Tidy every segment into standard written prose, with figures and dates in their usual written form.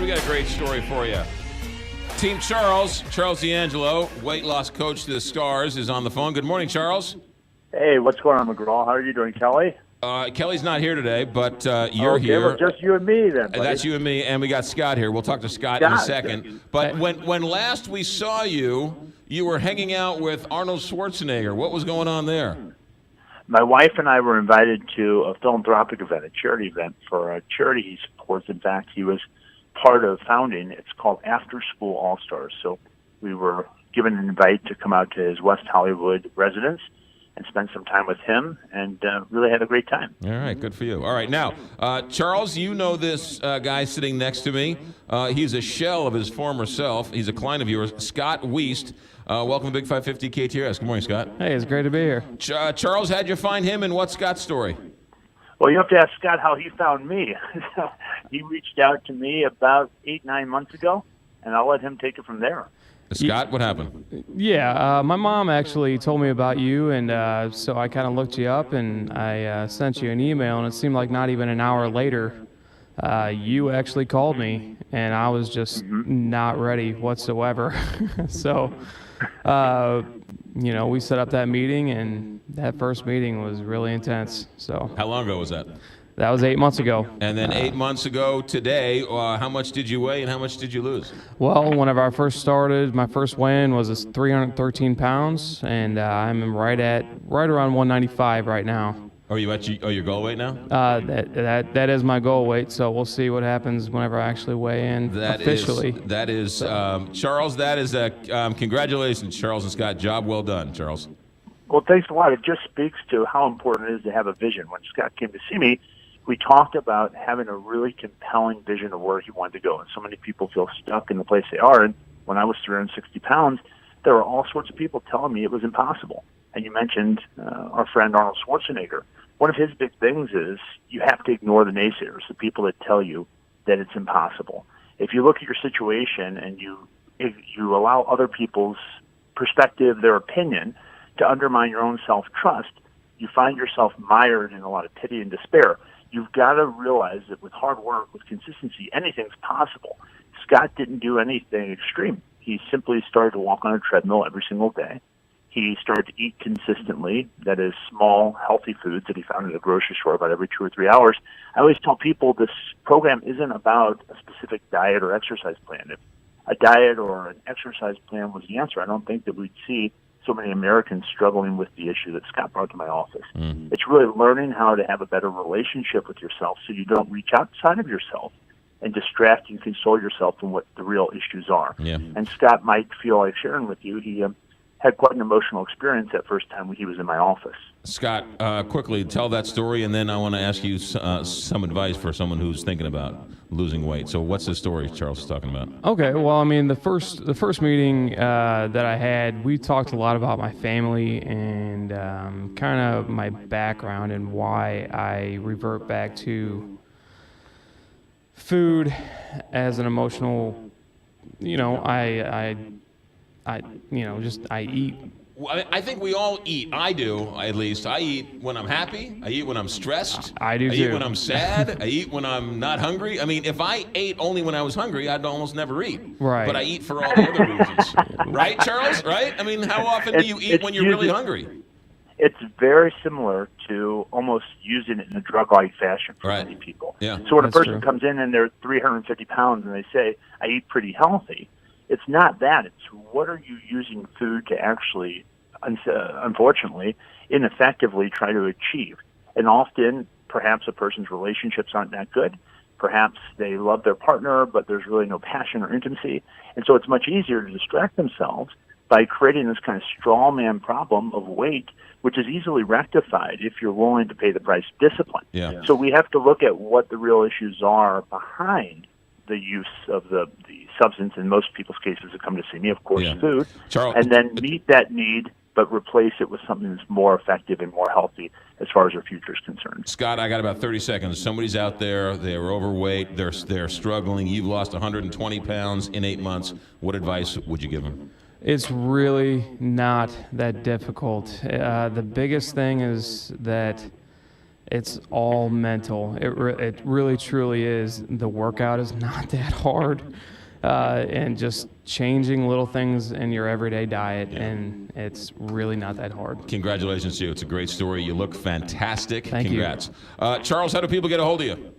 we got a great story for you. Team Charles D'Angelo, weight loss coach to the Stars, is on the phone. Good morning, Charles. Hey, what's going on, McGraw? How are you doing, Kelly? Kelly's not here today, but you're here. Well, just you and me then, buddy. That's you and me, and we got Scott here. We'll talk to Scott in a second. But when last we saw you, you were hanging out with Arnold Schwarzenegger. What was going on there? My wife and I were invited to a philanthropic event, a charity event for a charity he supports. In fact, he was part of founding. It's called After School All-Stars. So we were given an invite to come out to his West Hollywood residence and spend some time with him, and really had a great time. All right, good for you. All right, now, Charles, you know this guy sitting next to me. He's a shell of his former self. He's a client of yours, Scott Wiest. Welcome to Big 550 KTRS. Good morning, Scott. Hey, it's great to be here. Charles, how'd you find him, and what's Scott's story? Well, you have to ask Scott how he found me. He reached out to me about 8-9 months ago, and I'll let him take it from there. Scott, what happened? Yeah, my mom actually told me about you, and so I kind of looked you up, and I sent you an email, and it seemed like not even an hour later, you actually called me, and I was just not ready whatsoever. So, we set up that meeting, and that first meeting was really intense. So, how long ago was that? That was 8 months ago. And then 8 months ago today, how much did you weigh and how much did you lose? Well, whenever I first started, my first weigh-in was 313 pounds, and I'm right around 195 right now. Are you at your goal weight now? That is my goal weight, so we'll see what happens whenever I actually weigh in officially. That is Charles, that is congratulations, Charles and Scott. Job well done, Charles. Well, thanks a lot. It just speaks to how important it is to have a vision. When Scott came to see me, we talked about having a really compelling vision of where he wanted to go. And so many people feel stuck in the place they are. And when I was 360 pounds, there were all sorts of people telling me it was impossible. And you mentioned our friend Arnold Schwarzenegger. One of his big things is you have to ignore the naysayers, the people that tell you that it's impossible. If you look at your situation and if you allow other people's perspective, their opinion, to undermine your own self-trust, you find yourself mired in a lot of pity and despair. You've got to realize that with hard work, with consistency, anything's possible. Scott didn't do anything extreme. He simply started to walk on a treadmill every single day. He started to eat consistently, that is, small, healthy foods that he found at a grocery store about every 2 or 3 hours. I always tell people this program isn't about a specific diet or exercise plan. If a diet or an exercise plan was the answer, I don't think that we'd see so many Americans struggling with the issue that Scott brought to my office. Mm-hmm. It's really learning how to have a better relationship with yourself so you don't reach outside of yourself and distract and console yourself from what the real issues are. Yeah. And Scott might feel like sharing with you, he had quite an emotional experience that first time he was in my office. Scott, quickly tell that story, and then I want to ask you some advice for someone who's thinking about losing weight. So what's the story Charles is talking about? Okay, well, I mean, the first meeting that I had, we talked a lot about my family and kind of my background and why I revert back to food as an emotional, I eat. I think we all eat. I do, at least. I eat when I'm happy. I eat when I'm stressed. I do, too. I eat when I'm sad. I eat when I'm not hungry. I mean, if I ate only when I was hungry, I'd almost never eat. Right. But I eat for all the other reasons. Right, Charles? Right? I mean, how often do you eat when you're really hungry? It's very similar to almost using it in a drug-like fashion for many people. Yeah. So when a person comes in and they're 350 pounds and they say, I eat pretty healthy, it's not that. It's what are you using food to actually, unfortunately, ineffectively try to achieve. And often, perhaps a person's relationships aren't that good. Perhaps they love their partner, but there's really no passion or intimacy. And so it's much easier to distract themselves by creating this kind of straw man problem of weight, which is easily rectified if you're willing to pay the price of discipline. Yeah. So we have to look at what the real issues are behind the use of the substance, in most people's cases that come to see me, of course, food, Charles, and then meet that need, but replace it with something that's more effective and more healthy as far as our future is concerned. Scott, I got about 30 seconds. Somebody's out there, they're overweight, they're struggling. You've lost 120 pounds in 8 months. What advice would you give them? It's really not that difficult. The biggest thing is that It's all mental. It really truly is. The workout is not that hard, and just changing little things in your everyday diet, and it's really not that hard. Congratulations to you. It's a great story. You look fantastic. Thank you. Congrats. Charles, how do people get a hold of you?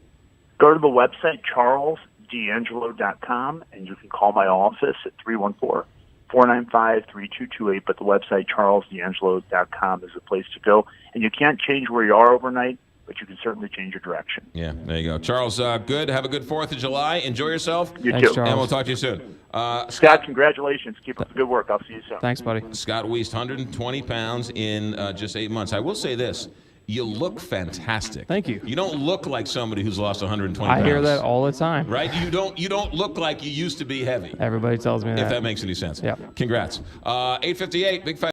Go to the website, charlesdangelo.com, and you can call my office at 314-495-3228. But the website, charlesdangelo.com, is the place to go. And you can't change where you are overnight, but you can certainly change your direction. Yeah, there you go. Charles, good. Have a good 4th of July. Enjoy yourself. You Thanks, too. Charles. And we'll talk to you soon. Scott, congratulations. Keep up the good work. I'll see you soon. Thanks, buddy. Scott Wiest, 120 pounds in just 8 months. I will say this. You look fantastic. Thank you. You don't look like somebody who's lost 120 pounds. I hear that all the time. Right? You don't look like you used to be heavy. Everybody tells me that. If that makes any sense. Yeah. Congrats. 8:58, Big 5.